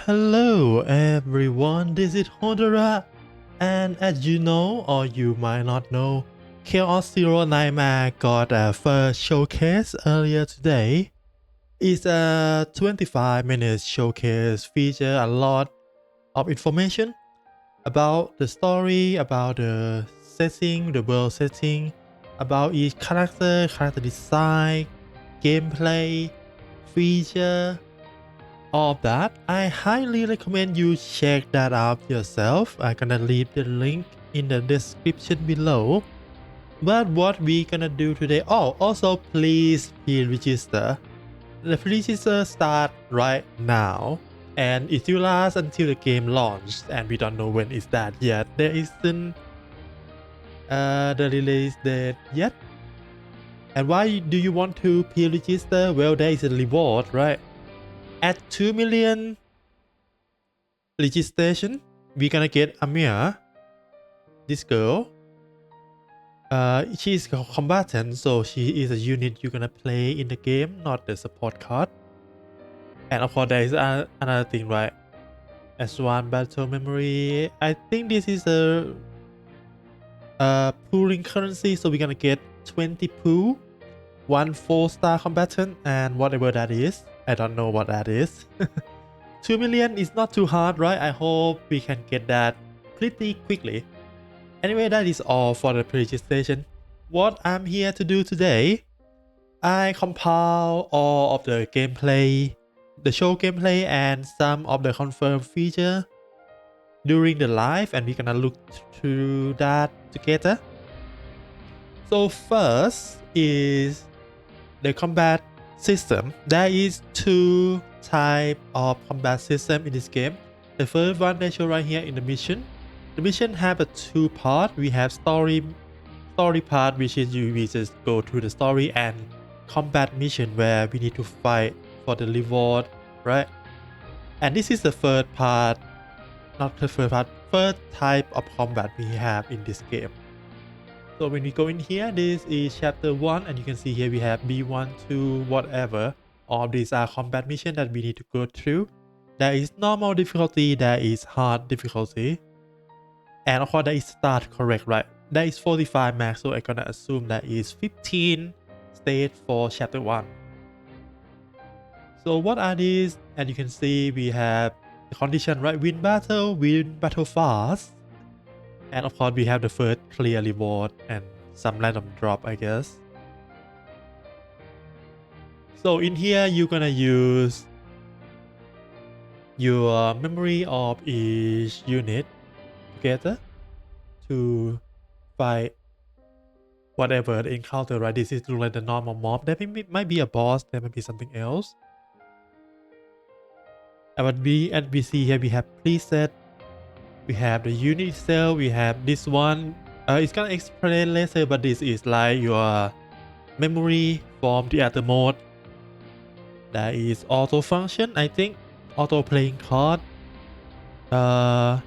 Hello everyone, this is Honora, and as you know or you might not know, Chaos Zero Nightmare got a first showcase earlier today. It's a 25-minute showcase, feature a lot of information about the story, about the setting, the world setting, about each character design, gameplay, feature, all of that. I highly recommend you check that out yourself. I'm gonna leave the link in the description below. But what we gonna do today, also please pre-register. The pre-register start right now, and it will last until the game launches, and we don't know when is that yet. There isn't the release date yet. And why do you want to pre-register? Well, there is a reward, right? At 2 million registration, we're gonna get Amir, this girl. She is a combatant, so she is a unit you're gonna play in the game, not the support card. And of course, there is another thing, right? S1 battle memory. I think this is a pooling currency, so we're gonna get 20 pool, 1 4-star combatant, and whatever that is. I don't know what that is. 2 million is not too hard, right? I hope we can get that pretty quickly. Anyway, that is all for the registration. What I'm here to do today, I compile all of the gameplay, the show gameplay, and some of the confirmed feature during the live, and we're gonna look through that together. So first is the combat system. There is 2 types of combat system in this game. The first one they show right here in the mission. The mission have a 2 part. We have story part, which is we just go through the story, and combat mission where we need to fight for the reward, right? And this is the third part, not the first part, third type of combat we have in this game. So when we go in here, this is chapter 1, and you can see here we have B1, 2, whatever. All of these are combat mission that we need to go through. There is normal difficulty, there is hard difficulty. And of course, that is start correct, right? That is 45 max, so I'm gonna assume that is 15 stage for chapter 1. So what are these? And you can see we have the condition, right? Win battle fast. And of course, we have the first clear reward and some random drop, I guess. So in here, you're gonna use your memory of each unit together to fight whatever the encounter, right? This is like the normal mob. There might be a boss, there might be something else. And what we see here, we have preset, we have the unit itself, we have this one. It's gonna explain later, but this is like your memory from the other mode. That is auto function, I think, auto playing card.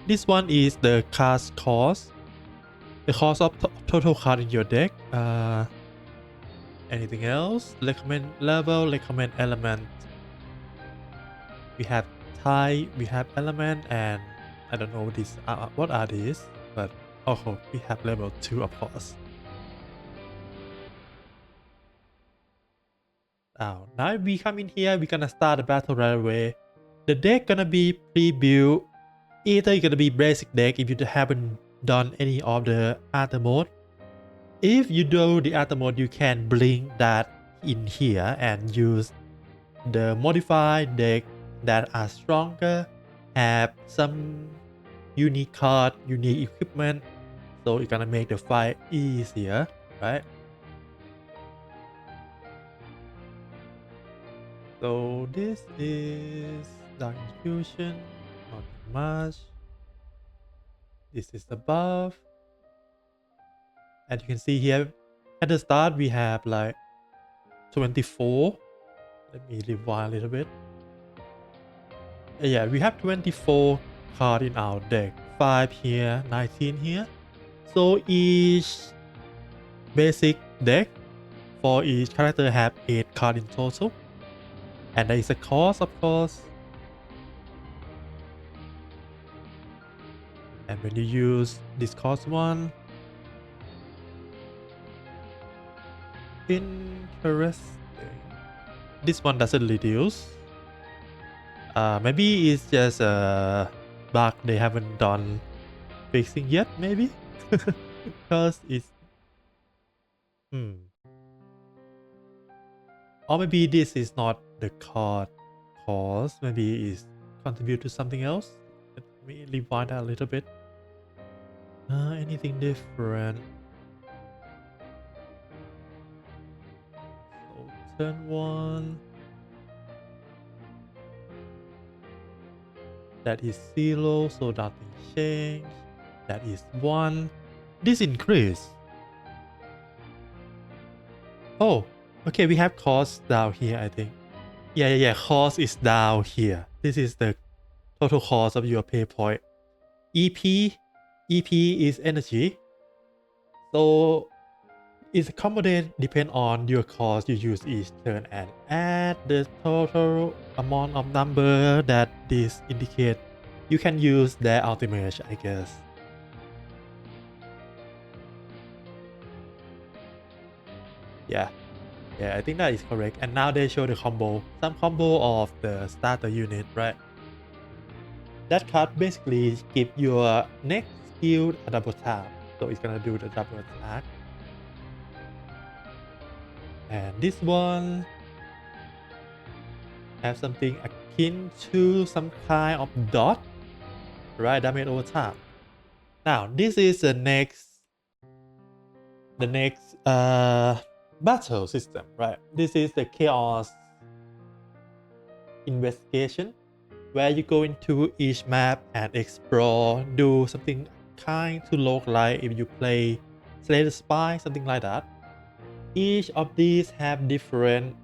This one is the cast cost, the cost of total card in your deck. Anything else? Recommend level, recommend element. We have type, we have element, and I don't know this. What are these? But oh, we have level 2, of course. Now we come in here, we're gonna start the battle right away. The deck gonna be pre-built. Either it's gonna be basic deck if you haven't done any of the other mode. If you do the other mode, you can bring that in here and use the modified deck that are stronger, have some unique card, unique equipment, so it's gonna make the fight easier, right? So this is Dark Infusion, not much. This is the buff. And you can see here at the start we have like 24. Let me rewind a little bit. Yeah, we have 24 cards in our deck. 5 here, 19 here. So each basic deck for each character have 8 cards in total. And there is a cost, of course. And when you use this cost one, interesting. This one doesn't reduce. Maybe it's just a bug they haven't done fixing yet, maybe? Because it's... Or maybe this is not the card cost. Maybe it's contribute to something else. Let me rewind that a little bit. Anything different? So turn 1. That is 0, so nothing changed. That is 1. This increase. Oh, okay, we have cost down here, I think. Yeah, cost is down here. This is the total cost of your pay point. EP is energy. So it's accommodated depend on your cost you use each turn and add the total amount of number that this indicate. You can use their ultimate, I guess. Yeah, I think that is correct. And now they show the combo. Some combo of the starter unit, right? That card basically give your next skill a double tap. So it's gonna do the double attack. And this one have something akin to some kind of dot, right? Damage over time. Now this is the next battle system, right? This is the chaos investigation, where you go into each map and explore, do something kind to look like if you play Slay the Spy, something like that. Each of these have different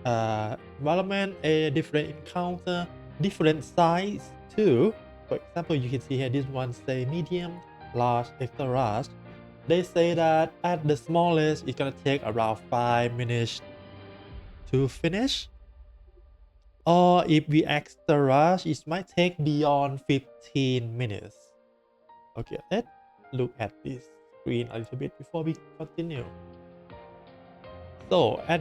environment, a different encounter, different size too. For example, you can see here this one say medium, large, extra large. They say that at the smallest it's gonna take around 5 minutes to finish. Or if we extra rush, it might take beyond 15 minutes. Okay, let's look at this screen a little bit before we continue. So at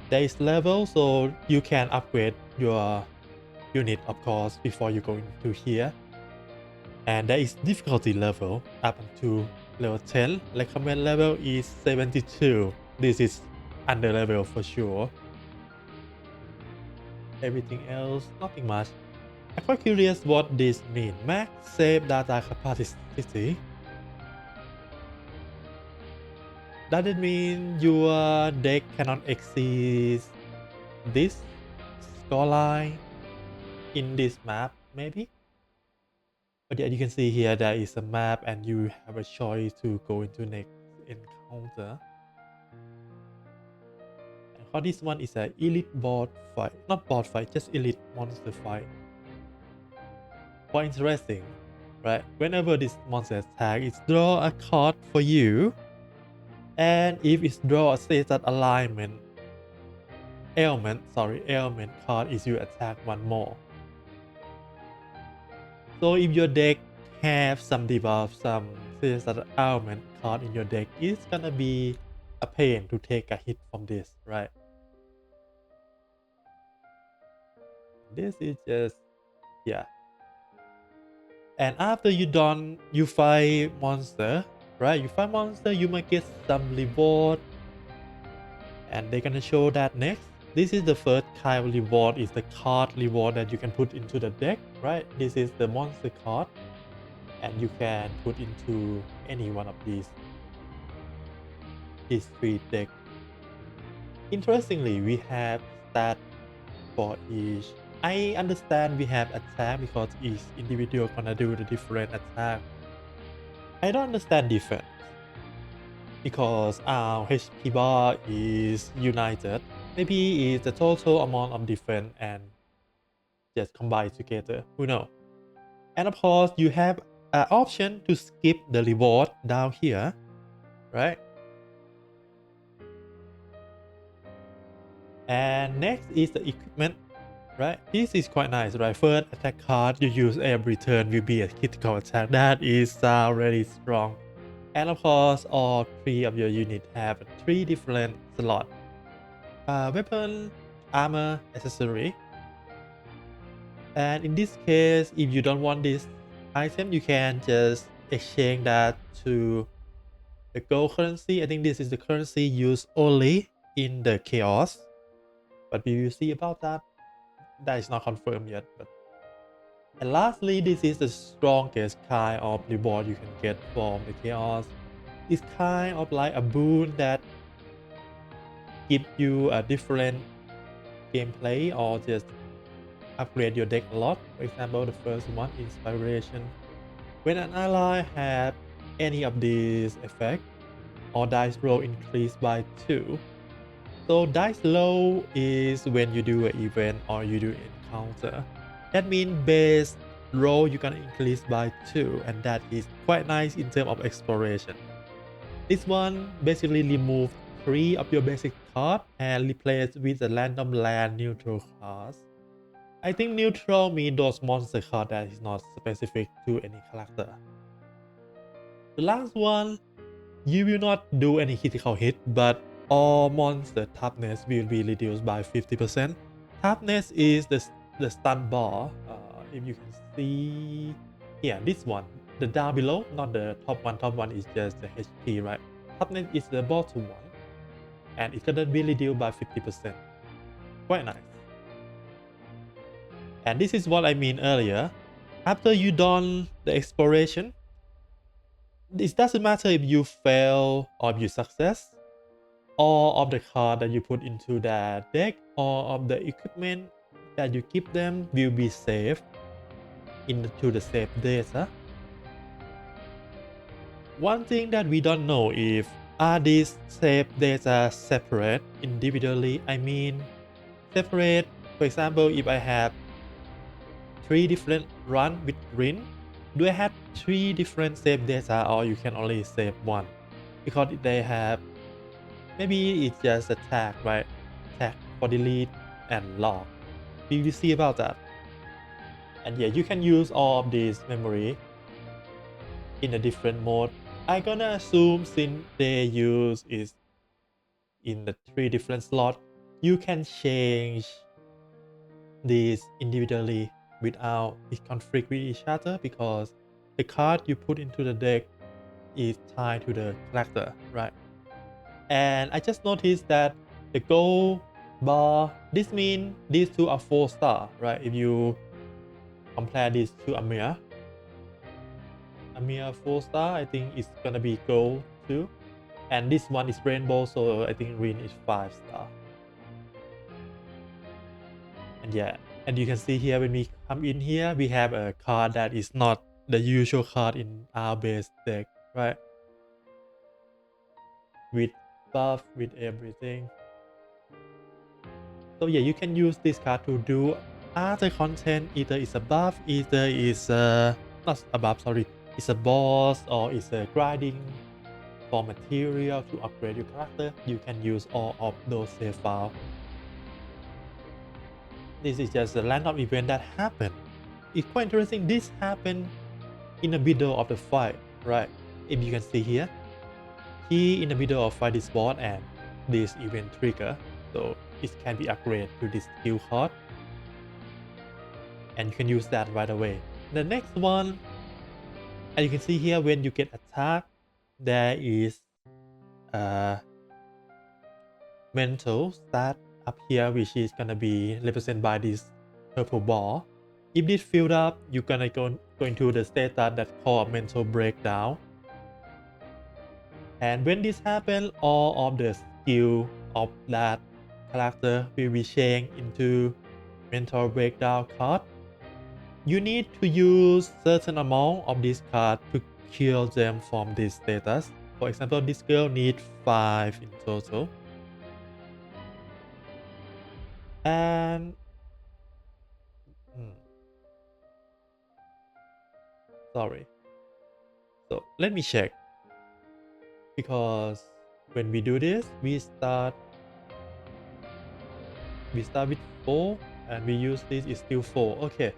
this level, so you can upgrade your unit, of course, before you go into here. And there is difficulty level up to level 10. Recommend level is 72. This is under level for sure. Everything else, nothing much. I'm quite curious what this means. Max save data capacity. Does it mean your deck cannot exceed this scoreline in this map, maybe? But yeah, you can see here there is a map and you have a choice to go into next encounter. And for this one is an elite board fight. Not board fight, just elite monster fight. Quite interesting, right? Whenever this monster attack, it's draw a card for you. And if it's draw a status ailment card is you attack one more. So if your deck have some debuff, some status ailment card in your deck, it's gonna be a pain to take a hit from this, right? This is just, yeah. And after you fight monster, right? You fight monster, you might get some reward. And they're gonna show that next. This is the first kind of reward, is the card reward that you can put into the deck, right? This is the monster card. And you can put into any one of these history deck. Interestingly, we have stat for each. I understand we have attack because each individual gonna do the different attack. I don't understand defense because our HP bar is united. Maybe it's the total amount of defense and just combine together. Who knows? And of course, you have an option to skip the reward down here, right? And next is the equipment. right? This is quite nice, right? First attack card you use every turn will be a critical attack. That is really strong. And of course, all three of your units have three different slots. Weapon, armor, accessory. And in this case, if you don't want this item, you can just exchange that to the gold currency. I think this is the currency used only in the chaos. But we will see about that. That is not confirmed yet. And lastly, this is the strongest kind of reward you can get from the chaos. It's kind of like a boon that gives you a different gameplay or just upgrade your deck a lot. For example, the first one, inspiration. When an ally has any of these effects, or dice roll increase by 2. So dice roll is when you do an event or you do an encounter. That means base roll you can increase by 2, and that is quite nice in terms of exploration. This one basically remove 3 of your basic cards and replace with a random land neutral cards. I think neutral means those monster cards that is not specific to any character. The last one, you will not do any critical hit, but all monster toughness will be reduced by 50%. Toughness is the stun bar. If you can see here, this one, the down below, not the top one. Top one is just the HP, right? Toughness is the bottom one, and it's gonna be reduced by 50%. Quite nice. And this is what I mean earlier. After you done the exploration, it doesn't matter if you fail or if you success. All of the card that you put into the deck, all of the equipment that you keep them will be saved into the save data. One thing that we don't know if are these save data separate individually. I mean separate. For example, if I have 3 different run with Rin, do I have 3 different save data or you can only save one? Because they have, maybe it's just a tag, right? Tag for delete and log. We will see about that. And yeah, you can use all of this memory in a different mode. I'm gonna assume since they use is in the 3 different slots, you can change these individually without it conflict with each other because the card you put into the deck is tied to the character, right? And I just noticed that the gold bar, this means these two are 4-star, right? If you compare this to Amir 4-star, I think it's gonna be gold too. And this one is rainbow, so I think Rin is 5-star. And yeah, and you can see here when we come in here, we have a card that is not the usual card in our base deck, right? With buff, with everything. So yeah, you can use this card to do other content. Either it's a buff, either it's not a buff, sorry, it's a boss, or it's a grinding for material to upgrade your character. You can use all of those save files. This is just a random event that happened. It's quite interesting. This happened in the middle of the fight, right? If you can see here, he in the middle of fight this boss and this event trigger, so it can be upgraded to this skill card, and you can use that right away. The next one, and you can see here when you get attacked, there is a mental stat up here, which is gonna be represented by this purple ball. If this filled up, you're gonna go into the status that called mental breakdown. And when this happens, all of the skill of that character will be changed into mental breakdown card. You need to use certain amount of this card to kill them from this status. For example, this girl needs 5 in total. And sorry. So let me check. Because when we do this, we start with 4. and we use this is still 4. Okay,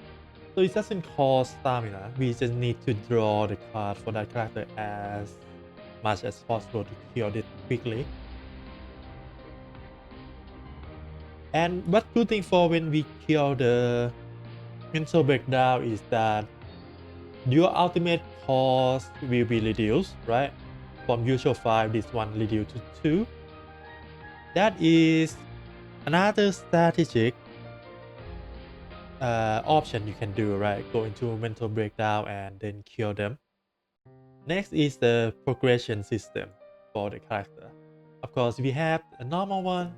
so it doesn't cost stamina. We just need to draw the card for that character as much as possible to kill it quickly. And what good thing for when we kill the mental breakdown is that your ultimate cost will be reduced, right? From usual 5, this one reduced to 2. That is another strategic option you can do, right? Go into a mental breakdown and then kill them. Next is the progression system for the character. Of course, we have a normal one.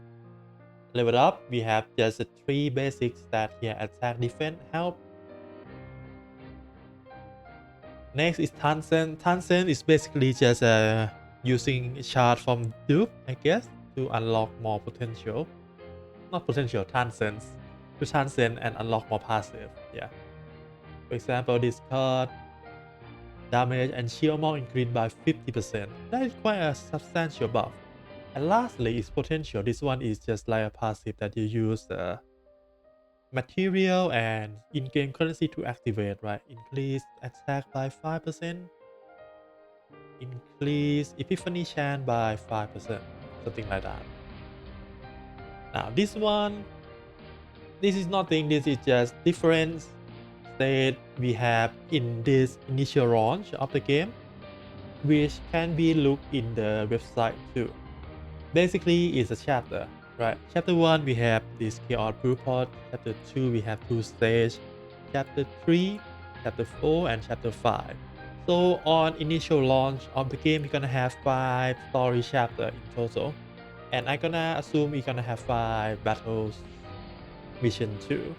Level up, we have just 3 basic stats here: attack, defense, health. Next is Tansen. Tansen is basically just using shard from dupe, I guess, to unlock more potential. Not potential, Tansens. To Tansen and unlock more passive. Yeah. For example, this card damage and shield more increased by 50%. That is quite a substantial buff. And lastly is potential. This one is just like a passive that you use material and in-game currency to activate, right? Increase attack by 5%, increase epiphany chance by 5%, something like that. Now this one, this is nothing, this is just difference that we have in this initial launch of the game, which can be looked in the website too. Basically, it's a chapter, right? Chapter 1, we have this chaos blueprint. Chapter 2, we have 2 stages. Chapter 3, Chapter 4, and Chapter 5. So on initial launch of the game, you're gonna have 5 story chapters in total. And I'm gonna assume you're gonna have 5 battles mission too.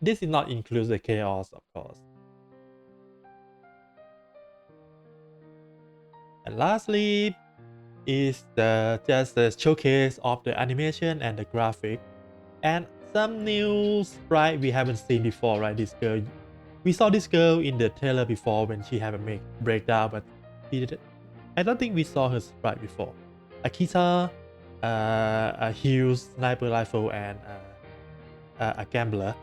This did not include the chaos, of course. And lastly, is just the showcase of the animation and the graphic, and some new sprite we haven't seen before, right? This girl, we saw this girl in the trailer before when she had a breakdown, but I don't think we saw her sprite before. Akita, a huge sniper rifle, and a gambler.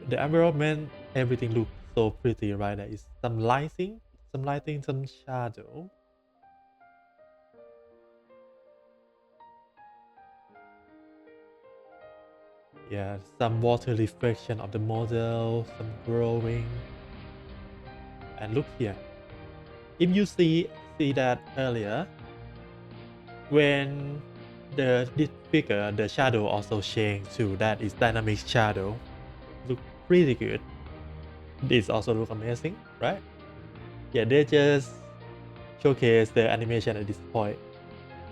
the environment, everything looks so pretty, right? There is some lighting, some shadow. Yeah, some water reflection of the model, some growing. And look here. If you see that earlier, when this figure, the shadow also changed too. That is dynamic shadow. Look pretty good. This also look amazing, right? Yeah, they just showcase the animation at this point.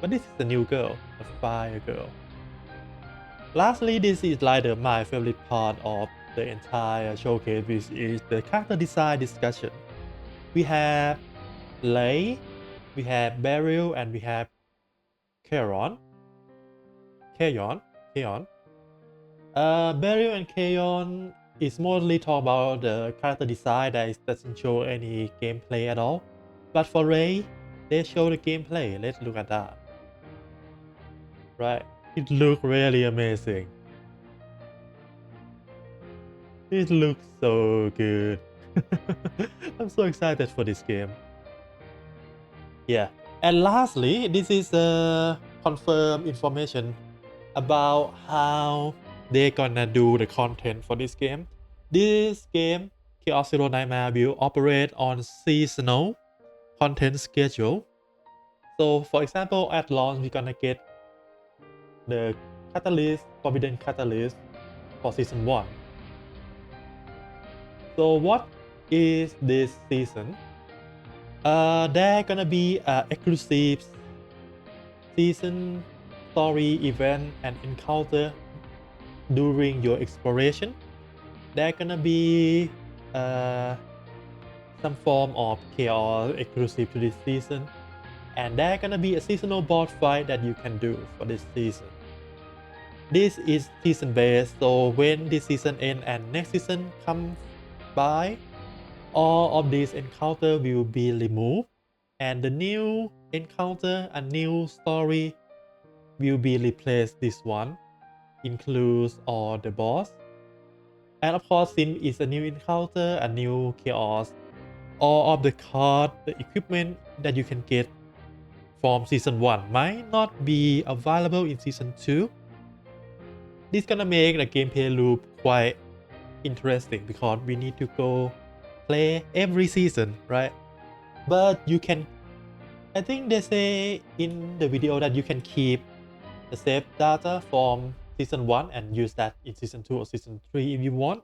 But this is a new girl, a fire girl. Lastly, this is like my favorite part of the entire showcase, which is the character design discussion. We have Lei, we have Beryl, and we have Kaon. Beryl and Kaon is mostly talk about the character design that doesn't show any gameplay at all. But for Rei, they show the gameplay. Let's look at that. Right, it looks really amazing. It looks so good. I'm so excited for this game. Yeah, and lastly, this is confirmed information about how they're gonna do the content for this game. This game, Chaos Zero Nightmare, will operate on seasonal content schedule. So for example, at launch, we're gonna get the Catalyst, Forbidden Catalyst for Season 1. So what is this season? There gonna be exclusive season story event and encounter during your exploration. There gonna be some form of chaos exclusive to this season, and there gonna be a seasonal boss fight that you can do for this season. This is season based, so when this season ends and next season comes by, all of these encounter will be removed, and the new encounter and new story will be replaced. This one includes all the boss, and of course, since it's a new encounter, a new chaos, all of the card, the equipment that you can get from season 1 might not be available in season 2. This gonna make the gameplay loop quite interesting because we need to go play every season, right? But you can, I think they say in the video that you can keep the save data from season 1 and use that in season 2 or season 3 if you want.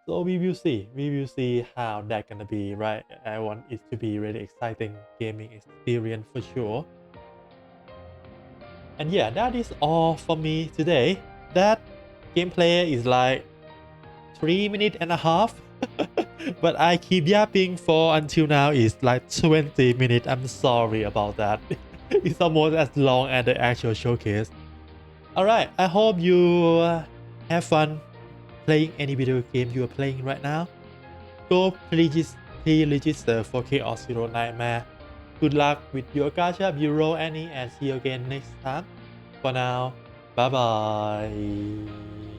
So we will see how that gonna be, right? I want it to be really exciting gaming experience for sure. And yeah, that is all for me today. That gameplay is like 3.5 minutes but I keep yapping for until now is like 20 minutes. I'm sorry about that. It's almost as long as the actual showcase. Alright, I hope you have fun playing any video game you are playing right now. Go pre-register for Chaos Zero Nightmare. Good luck with your gacha if you roll any, and see you again next time. For now, bye bye.